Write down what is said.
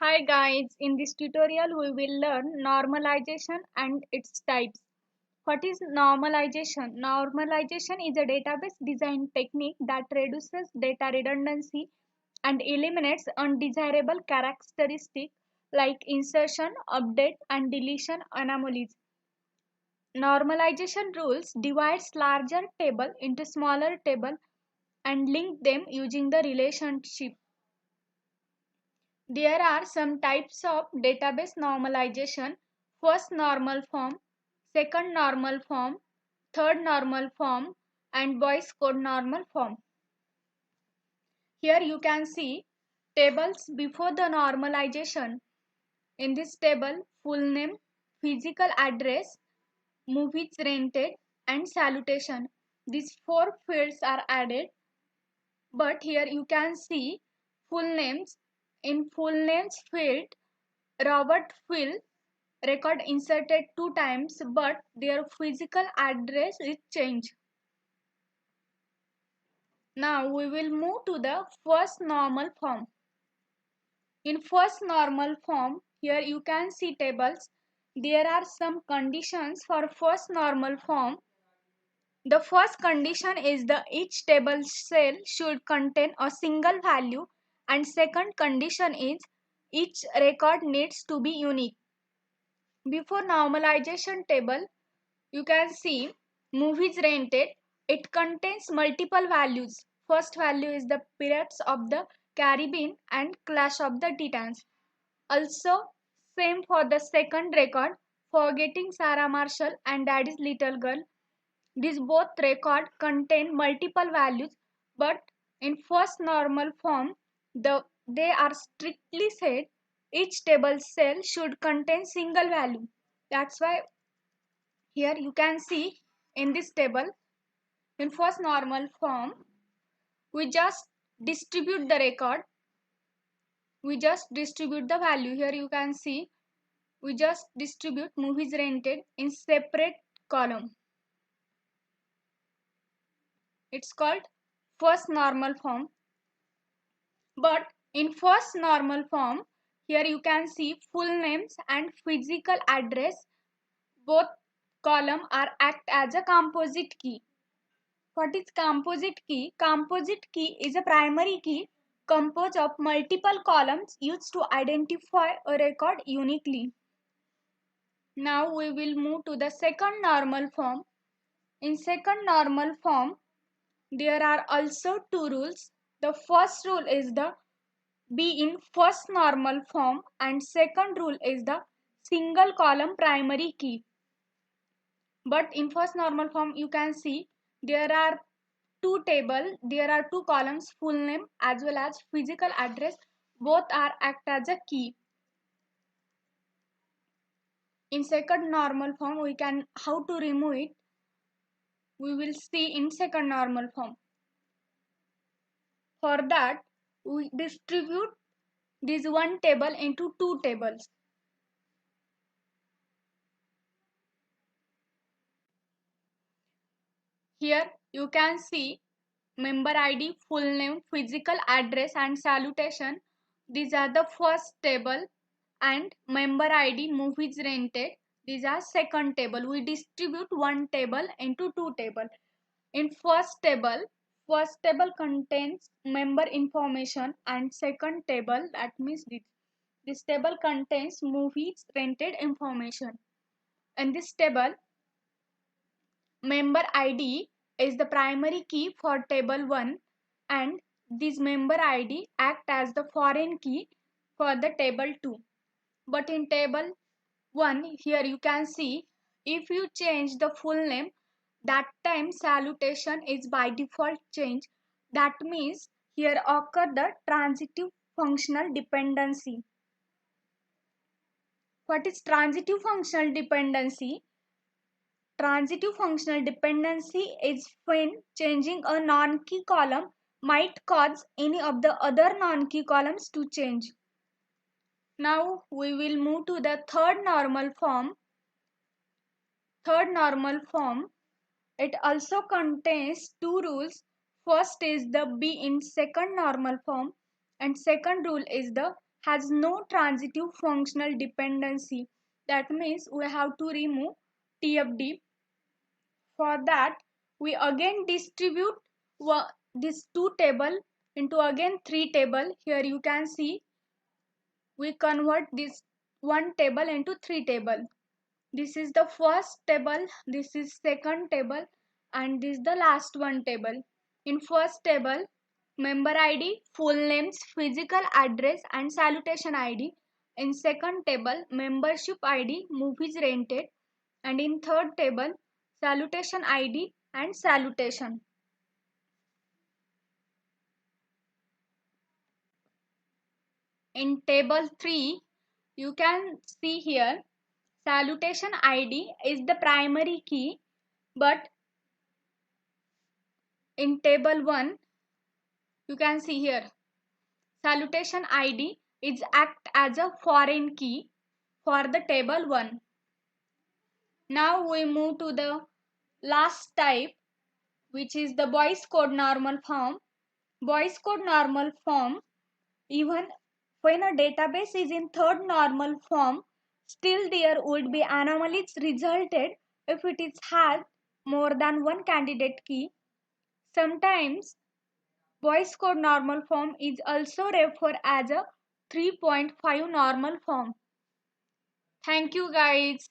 Hi guys, in this tutorial we will learn normalization and its types. What is normalization? Normalization is a database design technique that reduces data redundancy and eliminates undesirable characteristics like insertion, update and deletion anomalies. Normalization rules divides larger table into smaller table and link them using the relationship. There are some types of database normalization. First normal form, second normal form, third normal form, and Boyce code normal form. Here you can see tables before the normalization. In this table, full name, physical address, movies rented, and salutation. These four fields are added, but here you can see full names. In full names field, Robert Phil record inserted two times, but their physical address is changed. Now we will move to the first normal form. In first normal form, here you can see tables. There are some conditions for first normal form. The first condition is the each table cell should contain a single value, and second condition is each record needs to be unique. Before normalization table, you can see movies rented. It contains multiple values. First value is the Pirates of the Caribbean and Clash of the Titans. Also, same for the second record, Forgetting Sarah Marshall and Daddy's Little Girl. These both record contain multiple values, but in first normal form, they are strictly said each table cell should contain single value. That's why here you can see in this table, in first normal form, we just distribute the record. We just distribute the value. Here you can see we just distribute movies rented in separate column. It's called first normal form. But in first normal form, here you can see full names and physical address. Both column are act as a composite key. What is composite key? Composite key is a primary key composed of multiple columns used to identify a record uniquely. Now we will move to the second normal form. In second normal form, there are also two rules. The first rule is the be in first normal form, and second rule is the single column primary key. But in first normal form, you can see there are there are two columns, full name as well as physical address. Both are act as a key. In second normal form, we can how to remove it. We will see in second normal form. For that, we distribute this one table into two tables. Here you can see member ID, full name, physical address and salutation. These are the first table, and member ID, movies rented. These are second table. We distribute one table into two table. In first table contains member information, and second table, that means this table contains movies rented information. In this table, member ID is the primary key for table 1, and this member ID act as the foreign key for the table 2. But in table 1, here you can see if you change the full name, that time salutation is by default change. That means here occur the transitive functional dependency. What is transitive functional dependency? Transitive functional dependency is when changing a non-key column might cause any of the other non-key columns to change. Now we will move to the third normal form. Third normal form, it also contains two rules. First is the be in second normal form, and second rule is the has no transitive functional dependency. That means we have to remove TFD. For that, we again distribute this two table into again three table. Here you can see we convert this one table into three table. This is the first table, this is second table, and this is the last one table. In first table, member ID, full names, physical address and salutation ID. In second table, membership ID, movies rented, and in third table, salutation ID and salutation. In table 3, you can see here salutation ID is the primary key, but in table 1 you can see here salutation ID is act as a foreign key for the table 1. Now we move to the last type, which is the Boyce code normal form. Boyce code normal form, even when a database is in third normal form, still there would be anomalies resulted if it is has more than one candidate key. Sometimes Boyce code normal form is also referred as a 3.5 normal form. Thank you guys.